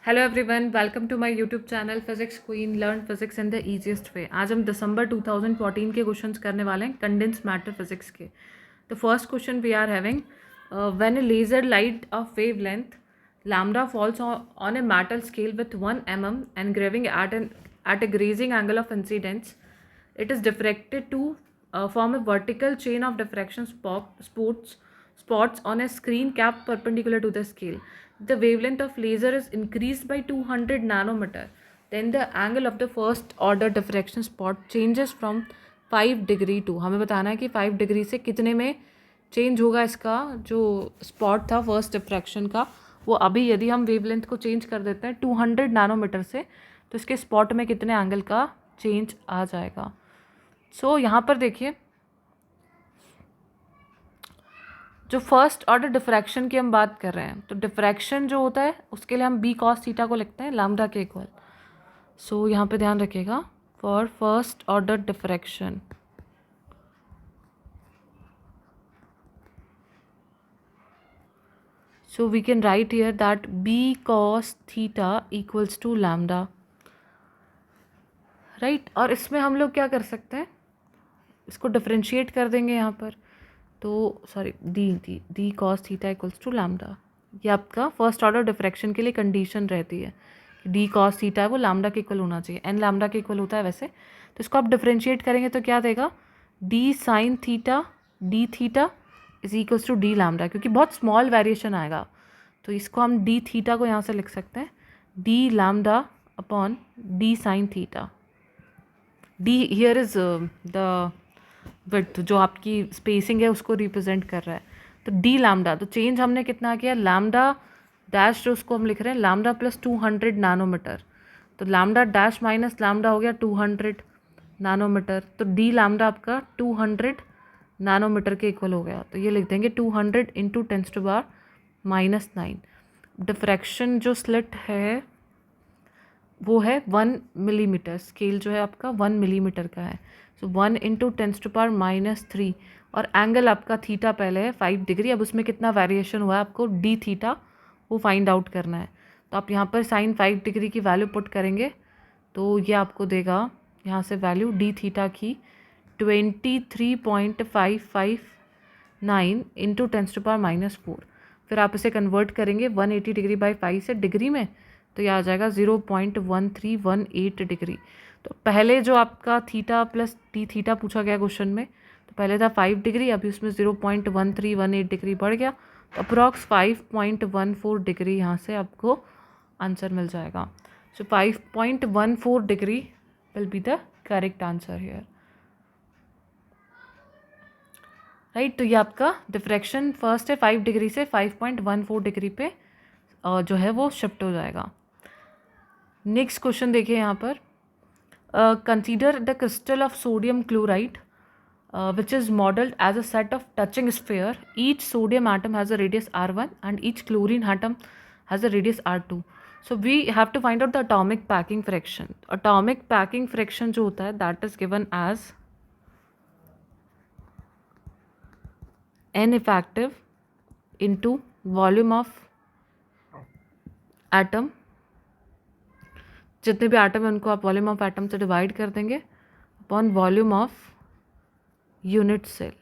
Hello everyone, welcome to my YouTube channel physics queen learn physics in the easiest way. आज हम दिसंबर 2014 के questions करने वाले हैं कंडेंस मैटर फिजिक्स के। तो first question we are having, when a laser light of wavelength lambda falls on a metal scale with 1 mm and graving at a grazing angle of incidence, it is diffracted to form a vertical chain of diffraction spots on a screen cap perpendicular to the scale. The wavelength of laser is increased by 200 nanometer. Then the angle of the first order diffraction spot changes from 5 degree to, हमें बताना है कि 5 degree से कितने में change होगा इसका जो स्पॉट था फर्स्ट डिफ्रैक्शन का। वो अभी यदि हम वेवलेंथ को चेंज कर देते हैं 200 नैनोमीटर से, तो इसके स्पॉट में कितने एंगल का चेंज आ जाएगा। सो यहाँ पर देखिए, जो फर्स्ट ऑर्डर डिफ्रैक्शन की हम बात कर रहे हैं, तो डिफ्रैक्शन जो होता है उसके लिए हम बी कॉस थीटा को लिखते हैं लैम्डा के इक्वल। सो यहाँ पे ध्यान रखिएगा, for first order diffraction so we can write here that b cos theta equals to lambda, right. और इसमें हम लोग क्या कर सकते हैं, इसको डिफ्रेंशिएट कर देंगे यहाँ पर। तो sorry, D cos theta equals to lambda, ये आपका फर्स्ट ऑर्डर डिफ्रैक्शन के लिए कंडीशन रहती है कि डी कॉस थीटा है वो लैम्डा के इक्वल होना चाहिए, एन लैम्डा के इक्वल होता है वैसे। तो इसको आप डिफ्रेंशिएट करेंगे तो क्या देगा, D sine theta D theta is equals to D lambda, क्योंकि बहुत स्मॉल वेरिएशन आएगा तो इसको हम डी थीटा को यहाँ से लिख सकते हैं D lambda upon D sine theta. D here is the width, जो आपकी स्पेसिंग है उसको रिप्रेजेंट कर रहा है। तो डी लैम्डा, तो चेंज हमने कितना किया, लैम्डा डैश जो उसको हम लिख रहे हैं लैम्डा प्लस 200 नैनोमीटर, तो लैम्डा डैश माइनस लैम्डा हो गया 200 नैनोमीटर, तो डी लैम्डा आपका 200 नैनोमीटर के इक्वल हो गया। तो ये लिख देंगे 200 इंटू 10⁻⁹। डिफ्रैक्शन जो स्लिट है वो है 1 मिलीमीटर, स्केल जो है आपका 1 मिलीमीटर का है। सो 1 इंटू 10⁻⁻3, और एंगल आपका थीटा पहले है 5 डिग्री। अब उसमें कितना वेरिएशन हुआ है आपको डी थीटा वो फाइंड आउट करना है। तो आप यहाँ पर साइन 5 डिग्री की वैल्यू पुट करेंगे तो ये आपको देगा यहाँ से वैल्यू डी थीटा की 23.559 इंटू 10⁻⁻4। फिर आप इसे कन्वर्ट करेंगे 180 डिग्री बाई 5 से डिग्री में, तो यह आ जाएगा 0.1318 डिग्री। तो पहले जो आपका थीटा प्लस डी थीटा पूछा गया क्वेश्चन में, तो पहले था 5 डिग्री, अभी उसमें 0.1318 डिग्री बढ़ गया, तो अप्रॉक्स 5.14 डिग्री यहाँ से आपको आंसर मिल जाएगा। सो 5.14 degree will be the correct answer here, right. तो ये आपका डिफ्रैक्शन फर्स्ट है 5 डिग्री से 5.14 डिग्री पे जो है वो शिफ्ट हो जाएगा। नेक्स्ट क्वेश्चन देखिए यहाँ पर, consider the crystal of sodium chloride which is modeled as a set of touching sphere. Each sodium atom has a radius r1 and each chlorine atom has a radius r2. So we have to find out the atomic packing fraction. Atomic packing fraction जो होता है that is given as n effective into volume of atom, जितने भी atom है उनको आप volume of atom से divide कर देंगे upon volume of unit cell.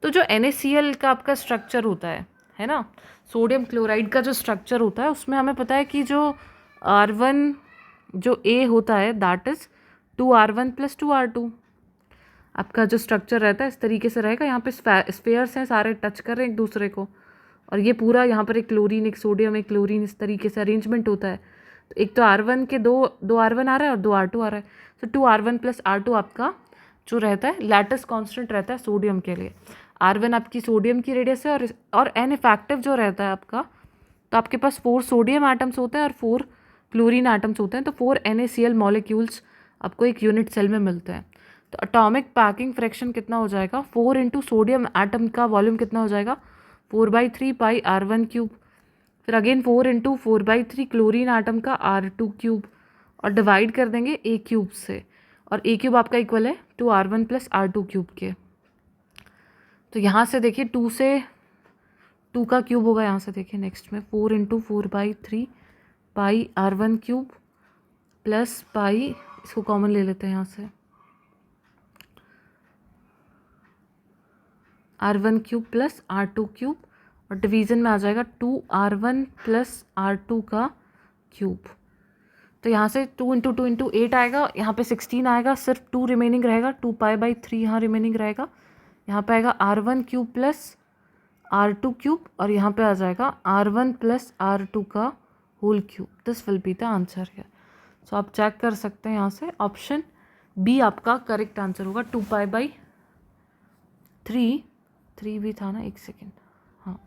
तो जो NaCl का आपका स्ट्रक्चर होता है ना, सोडियम क्लोराइड का जो स्ट्रक्चर होता है उसमें हमें पता है कि जो R1 जो A होता है दैट इज़ 2R1 + 2R2। आपका जो स्ट्रक्चर रहता है इस तरीके से रहेगा, यहाँ पे स्फेयर्स हैं सारे टच कर रहे हैं एक दूसरे को, और ये पूरा यहाँ पर एक क्लोरीन एक सोडियम एक क्लोरीन इस तरीके से अरेंजमेंट होता है। तो एक तो R1 के दो R1 आ रहा है और 2 R2 आ रहा है। तो 2R1 + R2 आपका जो रहता है लैटिस कांस्टेंट रहता है सोडियम के लिए। R1 आपकी सोडियम की रेडियस है और N इफेक्टिव जो रहता है आपका, तो आपके पास 4 सोडियम एटम्स होते हैं और 4 क्लोरीन एटम्स होते हैं, तो 4 NaCl मॉलिक्यूल्स आपको एक यूनिट सेल में मिलते हैं। तो एटॉमिक पैकिंग फ्रैक्शन कितना हो जाएगा, 4 इंटू सोडियम एटम का वॉल्यूम कितना हो जाएगा 4/3 पाई r1³, फिर अगेन 4 इंटू 4/3 क्लोरीन आटम का r2³ और डिवाइड कर देंगे a³ से, और a³ आपका इक्वल है 2r1 + r2³ के। तो यहाँ से देखिए 2 से 2 का क्यूब होगा, यहाँ से देखिए नेक्स्ट में 4 इंटू 4/3 पाई R1 क्यूब प्लस पाई, इसको कॉमन ले लेते हैं यहाँ से, R1 cube plus R2 cube, और डिवीज़न में आ जाएगा 2R1 प्लस R2 का क्यूब। तो यहाँ से 2 इंटू 2 इंटू 8 आएगा, यहाँ पे 16 आएगा, सिर्फ 2 रिमेनिंग रहेगा, 2π/3 यहाँ रिमेनिंग रहेगा। यहाँ पे आएगा R1 cube plus R2 cube, और यहाँ पे आ जाएगा R1 प्लस R2 का whole cube. This will be the answer है। सो आप चेक कर सकते हैं यहाँ से, ऑप्शन बी आपका करेक्ट आंसर होगा। 2π/3 भी था ना, एक सेकेंड, हाँ,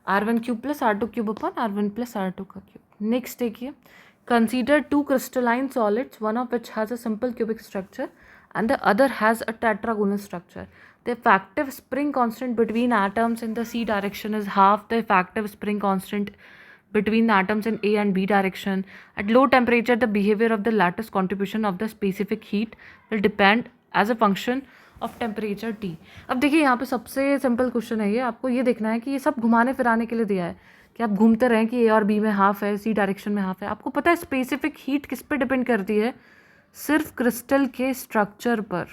R1 cube plus R2 cube upon R1 plus R2 का क्यूब। नेक्स्ट देखिए, consider two crystalline solids, one of which has a simple cubic structure and the other has a tetragonal structure. The effective spring constant between atoms in the C direction is half the effective spring constant between the atoms in A and B direction. At low temperature, the behavior of the lattice contribution of the specific heat will depend as a function of temperature T. अब देखिए यहाँ पे सबसे simple question है ये, आपको ये देखना है कि ये सब घुमाने फिराने के लिए दिया है कि आप घूमते रहें कि ए और बी में हाफ है, सी डायरेक्शन में हाफ है। आपको पता है स्पेसिफिक हीट किस पे डिपेंड करती है? सिर्फ क्रिस्टल के स्ट्रक्चर पर,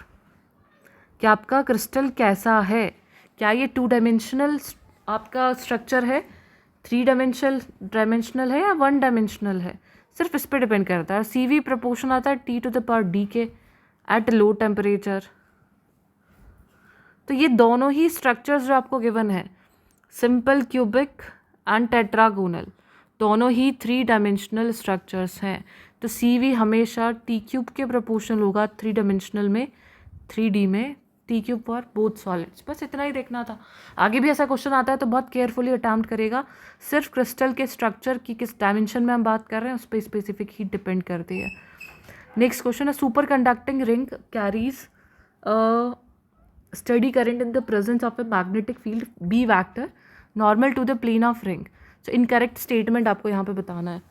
कि आपका क्रिस्टल कैसा है, क्या ये 2 डायमेंशनल आपका स्ट्रक्चर है, 3 डायमेंशनल है या 1 डायमेंशनल है, सिर्फ इस पर डिपेंड करता है। CV प्रपोर्शन आता है T⁻D के एट लो टेम्परेचर। तो ये दोनों ही स्ट्रक्चर्स जो आपको गिवन है, सिंपल, क्यूबिक एंड टेट्रागोनल, दोनों ही 3 डायमेंशनल स्ट्रक्चर्स हैं। तो CV हमेशा T क्यूब के प्रोपोर्शनल होगा 3 डायमेंशनल में, 3D में, T cube for both solids. बस इतना ही देखना था। आगे भी ऐसा क्वेश्चन आता है तो बहुत केयरफुली अटैम्प्ट करेगा। सिर्फ क्रिस्टल के स्ट्रक्चर की किस डायमेंशन में हम बात कर रहे हैं उस पर स्पेसिफिक हीट डिपेंड करती है। नेक्स्ट क्वेश्चन है, super conducting ring carries study current in the presence of a magnetic field B vector normal to the plane of ring. So incorrect statement आपको यहाँ पे बताना है।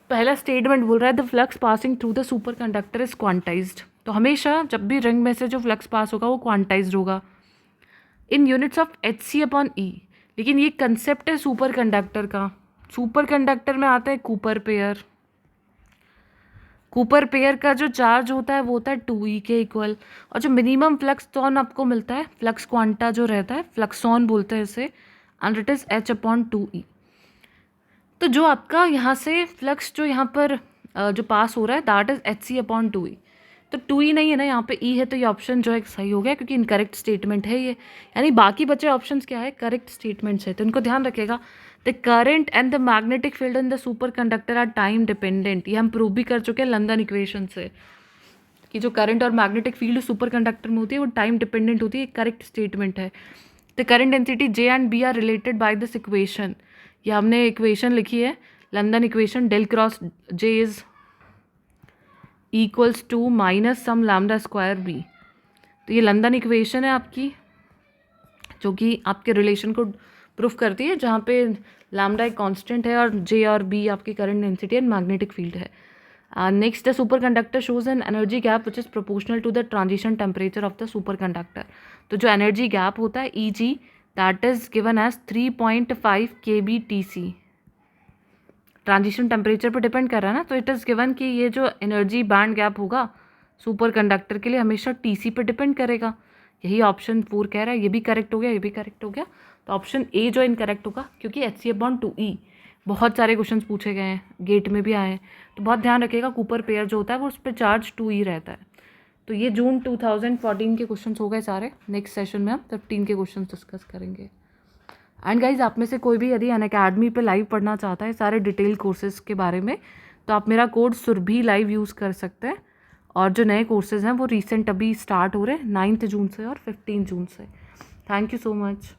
पहला स्टेटमेंट बोल रहा है the flux passing through the super conductor is quantized. तो हमेशा जब भी रिंग में से जो फ्लक्स पास होगा वो क्वांटाइज्ड होगा इन यूनिट्स ऑफ Hc/E। लेकिन ये कंसेप्ट है सुपर कंडक्टर का। सुपर कंडक्टर में आता है कूपर पेयर। कूपर पेयर का जो चार्ज होता है वो होता है 2e के इक्वल, और जो मिनिमम फ्लक्सॉन आपको मिलता है, फ्लक्स क्वांटा जो रहता है, फ्लक्सॉन बोलते हैं इसे, एंड इट इज़ H/2e। तो जो आपका यहाँ से फ्लक्स जो यहाँ पर जो पास हो रहा है दैट इज़ Hc/2e। तो 2e नहीं है ना, यहाँ पे e है, तो ये ऑप्शन जो है सही हो गया क्योंकि इनकरेक्ट स्टेटमेंट है ये। यानी बाकी बचे ऑप्शंस क्या है, करेक्ट स्टेटमेंट्स है। तो इनको ध्यान रखिएगा। The current and the magnetic field in the super conductor are time dependent. ये हम प्रूव भी कर चुके हैं लंदन इक्वेशन से कि जो करंट और मैग्नेटिक फील्ड सुपर कंडक्टर में होती है वो टाइम डिपेंडेंट होती है। करेक्ट स्टेटमेंट है। The current density J and B are related by this equation. ये हमने इक्वेशन लिखी है, London equation, del cross J is equals to minus some lambda square B। तो ये लंदन इक्वेशन है आपकी, जो कि आपके रिलेशन को प्रूफ करती है, जहाँ पे लैम्डा एक कांस्टेंट है और J और B आपकी current density and magnetic field है। Next the super conductor shows an energy gap which is proportional to the transition temperature of the super conductor. तो जो एनर्जी गैप होता है EG that is given as 3.5 kBTC। Transition temperature पर depend कर रहा है ना, तो इट इज़ गिवन कि ये जो एनर्जी बैंड गैप होगा सुपर कंडक्टर के लिए हमेशा TC पे डिपेंड करेगा। यही ऑप्शन 4 कह रहा है। ये भी करेक्ट हो गया, ये भी करेक्ट हो गया। तो ऑप्शन A जो इनकरेक्ट होगा, क्योंकि Hc/2e बहुत सारे क्वेश्चंस पूछे गए हैं, गेट में भी आए हैं। तो बहुत ध्यान रखिएगा, कूपर पेयर जो होता है वो उस पर चार्ज 2e रहता है। तो ये जून 2014 के क्वेश्चंस हो गए सारे। नेक्स्ट सेशन में हम 15 के क्वेश्चन डिस्कस करेंगे। एंड गाइज, आप में से कोई भी यदि अनअकैडमी पे लाइव पढ़ना चाहता है सारे डिटेल कोर्सेज के बारे में, तो आप मेरा कोड सुरभि लाइव यूज़ कर सकते हैं। और जो नए कोर्सेज हैं वो रिसेंट अभी स्टार्ट हो रहे हैं 9 जून से और 15 जून से। Thank you so much.